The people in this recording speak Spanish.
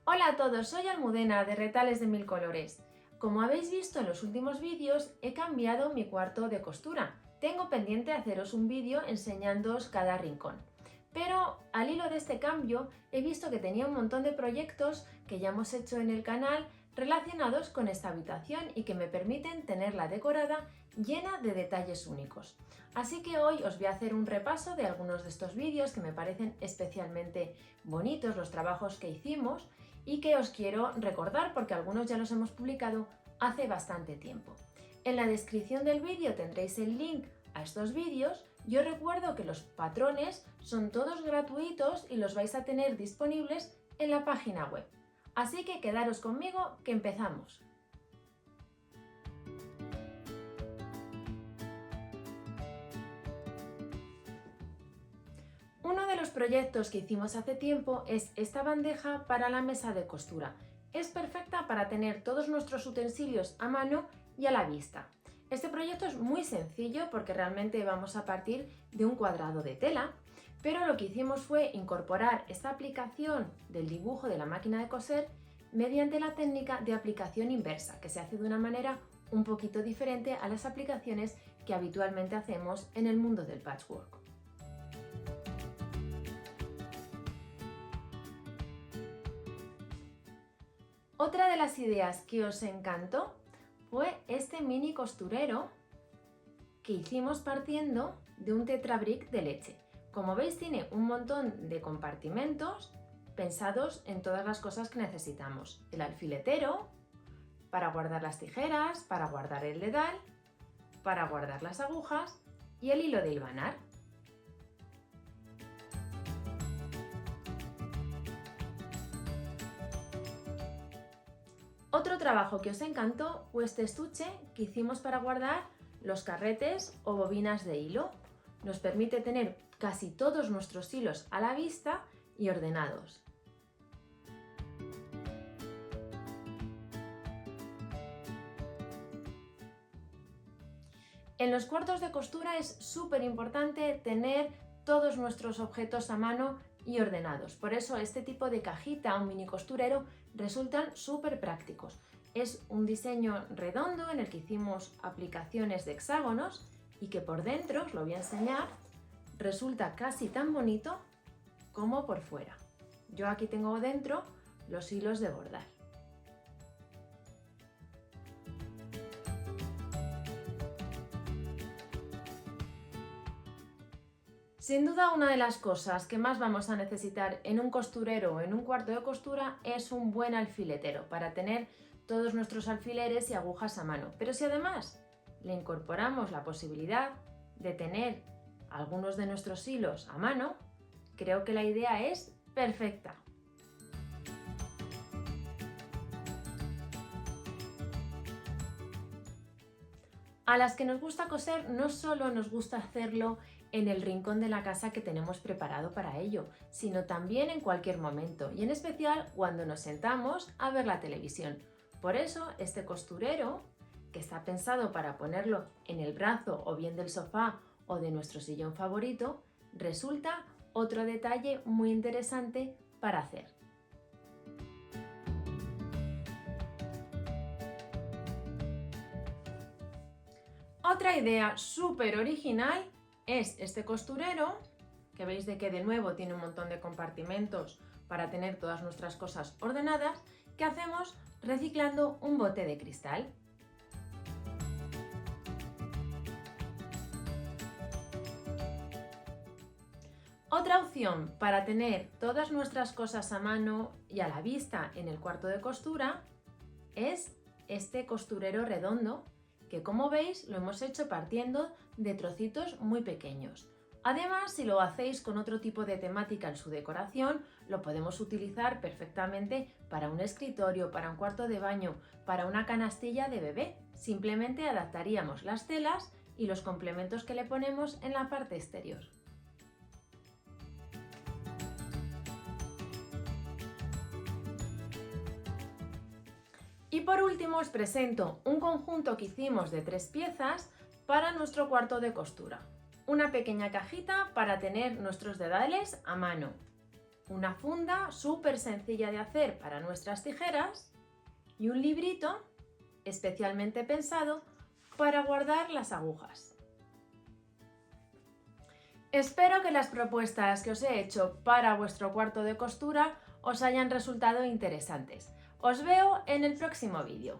Hola a todos, soy Almudena de Retales de Mil Colores. Como habéis visto en los últimos vídeos, he cambiado mi cuarto de costura. Tengo pendiente haceros un vídeo enseñándoos cada rincón. Pero al hilo de este cambio he visto que tenía un montón de proyectos que ya hemos hecho en el canal relacionados con esta habitación y que me permiten tenerla decorada llena de detalles únicos. Así que hoy os voy a hacer un repaso de algunos de estos vídeos que me parecen especialmente bonitos, los trabajos que hicimos, y que os quiero recordar porque algunos ya los hemos publicado hace bastante tiempo. En la descripción del vídeo tendréis el link a estos vídeos. Yo recuerdo que los patrones son todos gratuitos y los vais a tener disponibles en la página web. Así que quedaros conmigo que empezamos. Uno de los proyectos que hicimos hace tiempo es esta bandeja para la mesa de costura. Es perfecta para tener todos nuestros utensilios a mano y a la vista. Este proyecto es muy sencillo porque realmente vamos a partir de un cuadrado de tela, pero lo que hicimos fue incorporar esta aplicación del dibujo de la máquina de coser mediante la técnica de aplicación inversa, que se hace de una manera un poquito diferente a las aplicaciones que habitualmente hacemos en el mundo del patchwork. Otra de las ideas que os encantó fue este mini costurero que hicimos partiendo de un tetrabric de leche. Como veis, tiene un montón de compartimentos pensados en todas las cosas que necesitamos. El alfiletero, para guardar las tijeras, para guardar el dedal, para guardar las agujas y el hilo de hilvanar. Otro trabajo que os encantó fue este estuche que hicimos para guardar los carretes o bobinas de hilo. Nos permite tener casi todos nuestros hilos a la vista y ordenados. En los cuartos de costura es súper importante tener todos nuestros objetos a mano y ordenados. Por eso este tipo de cajita, un mini costurero, resultan súper prácticos. Es un diseño redondo en el que hicimos aplicaciones de hexágonos y que por dentro, os lo voy a enseñar, resulta casi tan bonito como por fuera. Yo aquí tengo dentro los hilos de bordar. Sin duda, una de las cosas que más vamos a necesitar en un costurero o en un cuarto de costura es un buen alfiletero para tener todos nuestros alfileres y agujas a mano. Pero si además le incorporamos la posibilidad de tener algunos de nuestros hilos a mano, creo que la idea es perfecta. A las que nos gusta coser, no solo nos gusta hacerlo en el rincón de la casa que tenemos preparado para ello, sino también en cualquier momento y en especial cuando nos sentamos a ver la televisión. Por eso este costurero, que está pensado para ponerlo en el brazo o bien del sofá o de nuestro sillón favorito, resulta otro detalle muy interesante para hacer. Otra idea súper original es este costurero, que veis de que de nuevo tiene un montón de compartimentos para tener todas nuestras cosas ordenadas, que hacemos reciclando un bote de cristal. Otra opción para tener todas nuestras cosas a mano y a la vista en el cuarto de costura es este costurero redondo, que como veis lo hemos hecho partiendo de trocitos muy pequeños. Además, si lo hacéis con otro tipo de temática en su decoración, lo podemos utilizar perfectamente para un escritorio, para un cuarto de baño, para una canastilla de bebé. Simplemente adaptaríamos las telas y los complementos que le ponemos en la parte exterior. Y por último os presento un conjunto que hicimos de 3 piezas para nuestro cuarto de costura. Una pequeña cajita para tener nuestros dedales a mano. una funda súper sencilla de hacer para nuestras tijeras y un librito especialmente pensado para guardar las agujas. Espero que las propuestas que os he hecho para vuestro cuarto de costura os hayan resultado interesantes. Os veo en el próximo vídeo.